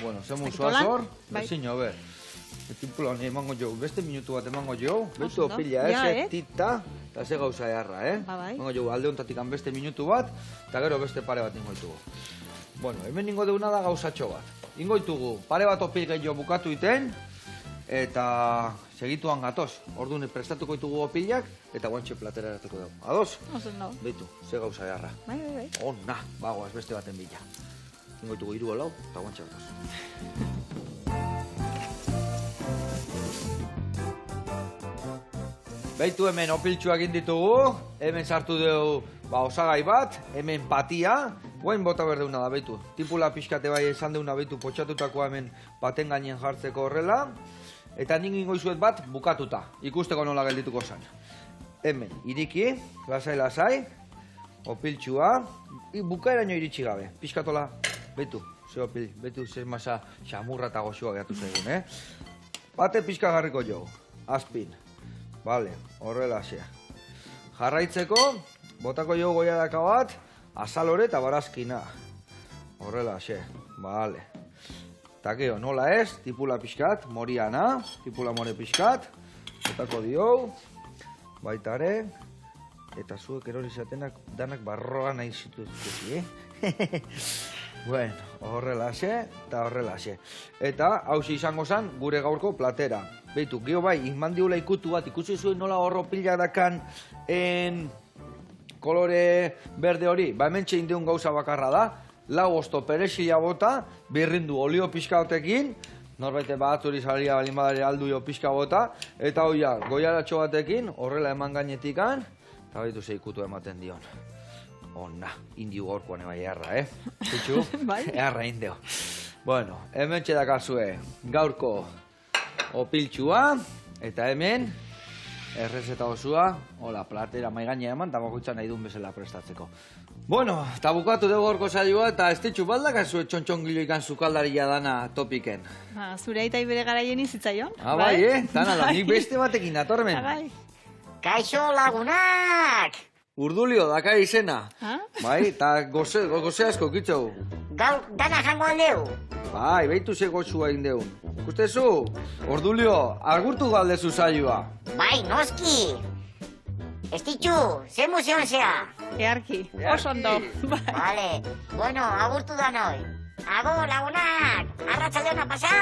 Bueno, ze dakit musua holan, zor, bai. ezin jo, ber. Tipula honi emango jo, beste minutu bat emango jo, betu ondo. opila, Ja, tita, eta ze gauza eharra, Bai. Emango jo, alde hontatik beste minutu bat, eta gero beste pare bat ingo ditugu. Bueno, hemen ingo deuna da gauzatxo bat. Ingo ditugu, pare bat opil gehiago bukatu iten, eta segituan gatoz. Orduan prestatuko ditugu opilak, eta guantxe platera eratuko dugu. Ados? oso no. Beitu, ze gauza eharra. Bai. Ona, bagoaz beste baten bila. Ingo ditugu 3 lau, eta guantxe gatoz. Beitu hemen opiltxuak ditugu, hemen sartu dugu osagai bat, hemen patia, guain bota berdeuna da, beitu. Tipula pixkate bai esan deuna, beitu, potxatutakoa hemen baten gainen jartzeko horrela, eta nik ingo izuet bat bukatuta, ikusteko nola geldituko zen. Hemen, iriki, lasai, opiltxua, bukaeraino iritsi gabe, pixkatola, beitu, ze opil, beitu, ze masa xamurra eta goxua gehatu zaigun, Bate pixka garriko jo, azpin. Vale, horrela xea. Jarraitzeko, botako jo goiadaka bat, azalore eta barazkina. Horrela xe, vale. Eta gero, nola ez, tipula pixkat, moriana, tipula more pixkat, botako dio, baitare, eta zuek erori zatenak danak barroa nahi zituzkezi, Bueno, horrelaxe eta horrelaxe. Eta hausi izango zen gure gaurko platera. Beitu, gio bai, izmandiula ikutu bat, ikusi zuen nola horro pila dakan kolore berde hori, ba hemen txein deun gauza bakarra da, lau osto perexila bota, birrindu olio pixkaotekin, norbait batzuri zaria balin badari alduio pixka bota, eta hoia, goiaratxo batekin, horrela eman gainetikan, eta baitu ze ikutu ematen dion. Ona, indiu gorkoan eba eharra, Zutxu? Bai. Eharra indeo. Bueno, hemen txedakazue gaurko opiltxua, eta hemen errezeta osua, hola, platera maigaina eman, eta bakoitza nahi duen bezala prestatzeko. Bueno, eta bukatu dugu gorko saioa, eta ez ditxu baldak azue txontxongilo ikan zukaldaria dana topiken. Zure aita bere garaien izitzaion. Bai, Tana, nik beste batekin atormen. Bai. Kaixo lagunak! Urdulio, daka izena. Ha? Bai, eta goze asko kitxau. Gaur dana jango aldeu. Bai, behitu ze gotzua egin deun. Ikustezu, Ordulio, agurtu galdezu saioa. Bai, noski. Ez ditxu, ze museon zea. Earki, oso ondo. Vale, bueno, agurtu da noi. Ago, lagunak, arratsaldeona pasa.